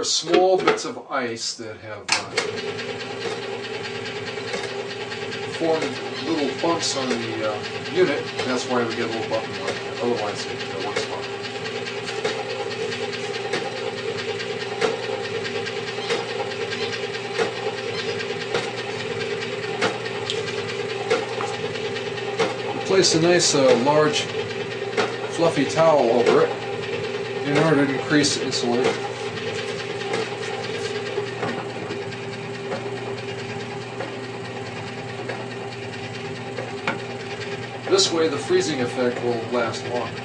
are small bits of ice that have formed little bumps on the unit, and that's why we get a little bump in light. Otherwise it works fine. Place a nice large fluffy towel over it in order to increase insulation. This way the freezing effect will last longer.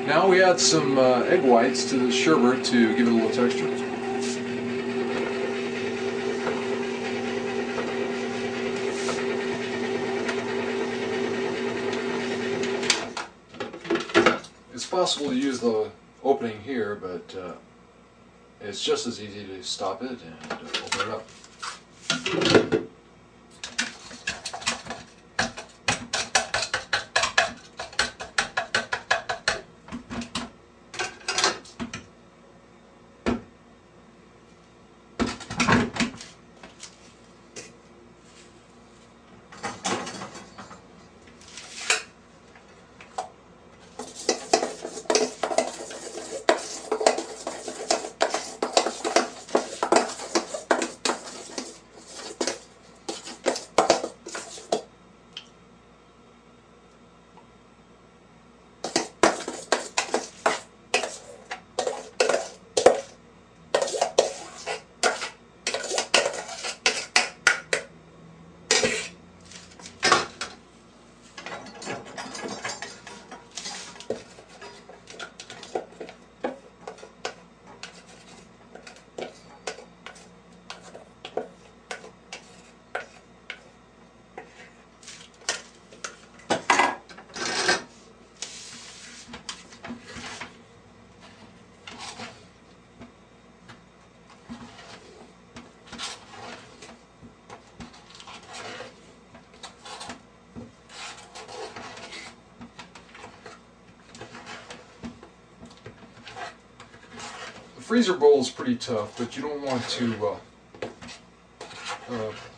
Now we add some egg whites to the sherbet to give it a little texture. It's possible to use the opening here, but it's just as easy to stop it and open it up. The freezer bowl is pretty tough, but you don't want to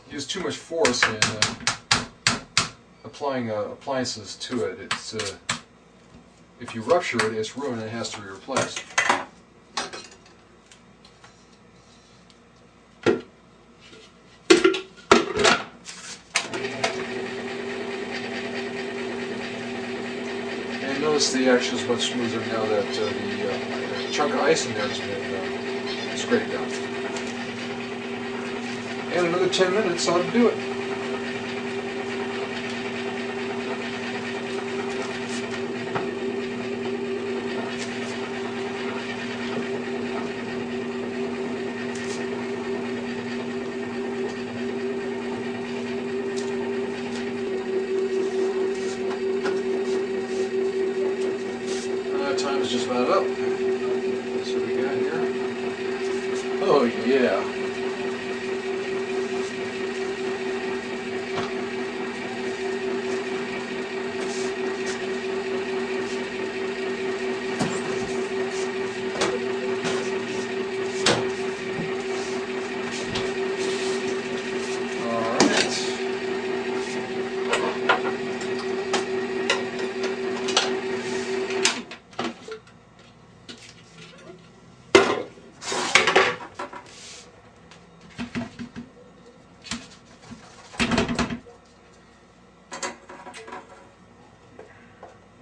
use too much force in applying appliances to it. It's if you rupture it, it's ruined and it has to be replaced. And notice the action is much smoother now that the chunk of ice in there has been scraped out. And another 10 minutes ought to do it. Time is just about up. That's what we got here. Oh yeah.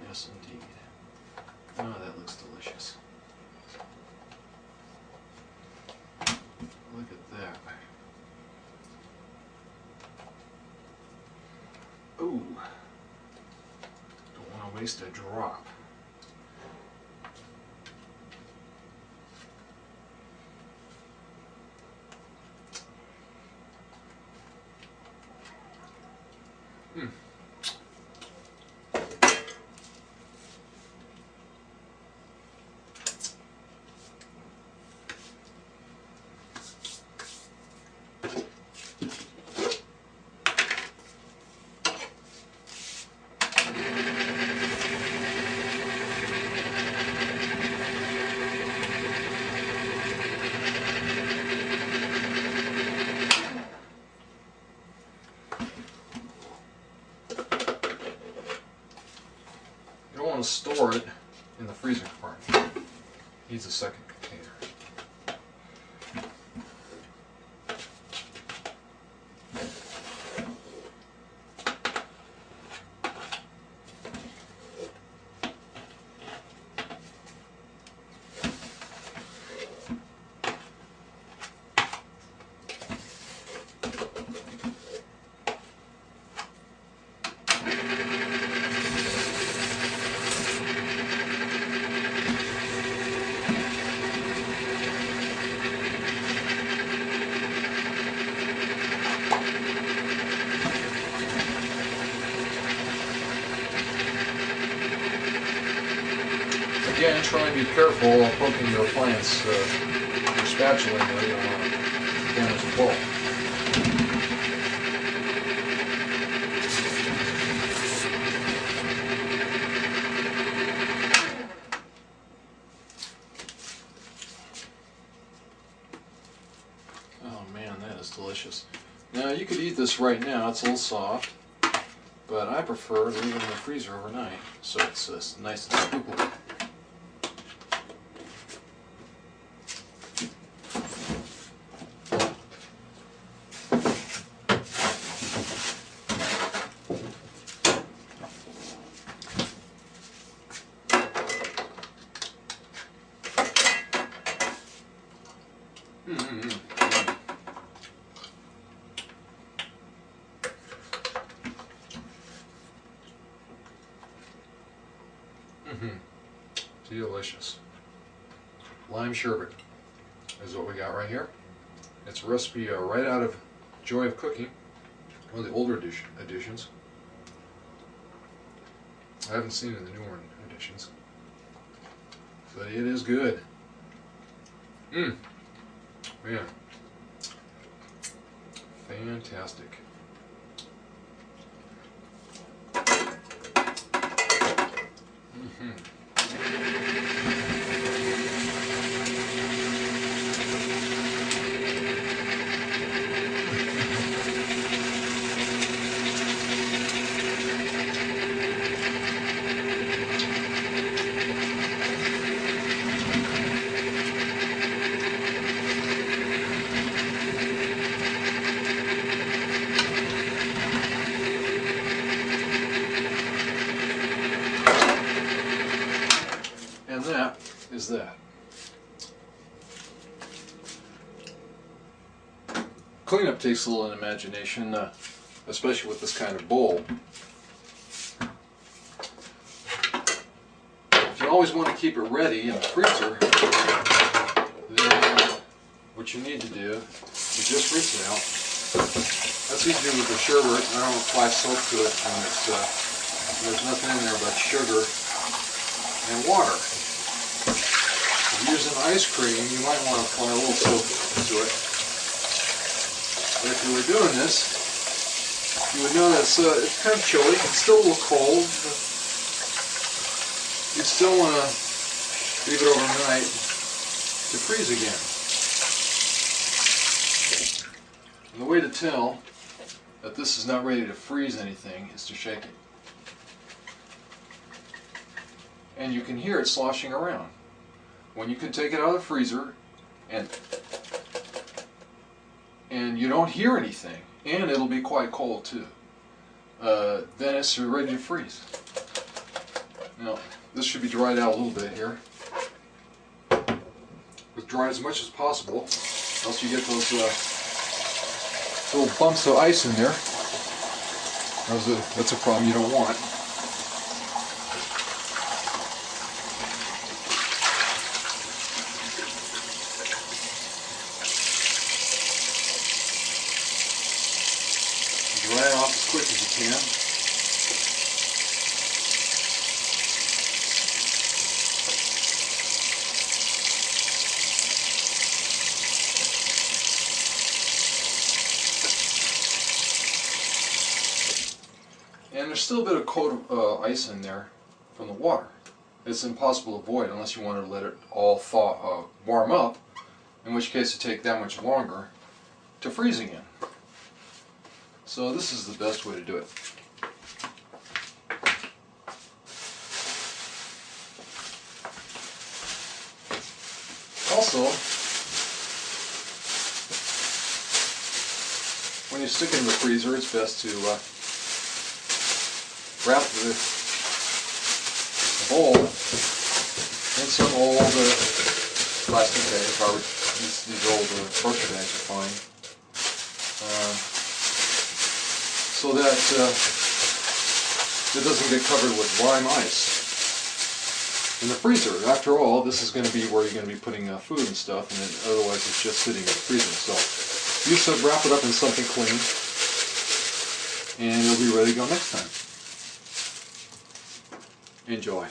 Yes, indeed. Oh, that looks delicious. Look at that. Ooh. Don't want to waste a drop. to store it in the freezer compartment. Needs a second container. Again, try and be careful while poking your plants with your spatula. You don't want to damage the bulb. Oh man, that is delicious. Now you could eat this right now, it's a little soft, but I prefer to leave it in the freezer overnight so it's nice and scoopable. Delicious. Lime sherbet is what we got right here. It's a recipe right out of Joy of Cooking, one of the older editions. I haven't seen it in the newer editions, but it is good. Man, fantastic. And that is that. Cleanup takes a little imagination, especially with this kind of bowl. If you always want to keep it ready in the freezer, then what you need to do is just rinse it out. That's easy to do with the sherbet. I don't apply soap to it, and there's nothing in there but sugar and water. If you're using ice cream, you might want to apply a little soap to it. But if you were doing this, you would know that it's kind of chilly. It's still a little cold. You'd still want to leave it overnight to freeze again. And the way to tell that this is not ready to freeze anything is to shake it. And you can hear it sloshing around. When you can take it out of the freezer and you don't hear anything, and it'll be quite cold too, then it's ready to freeze. Now, this should be dried out a little bit here. Dry as much as possible, else you get those little bumps of ice in there. That's a problem you don't want. Dry it off as quick as you can. And there's still a bit of coat of ice in there from the water. It's impossible to avoid unless you want to let it all thaw, warm up, in which case it take that much longer to freeze again. So this is the best way to do it. also, when you stick it in the freezer, it's best to wrap the bowl in some old plastic bags. These old torture bags are fine, so that it doesn't get covered with lime ice. In the freezer, after all, this is going to be where you're going to be putting food and stuff, and then otherwise it's just sitting in the freezer. So you wrap it up in something clean, and it'll be ready to go next time. Enjoy.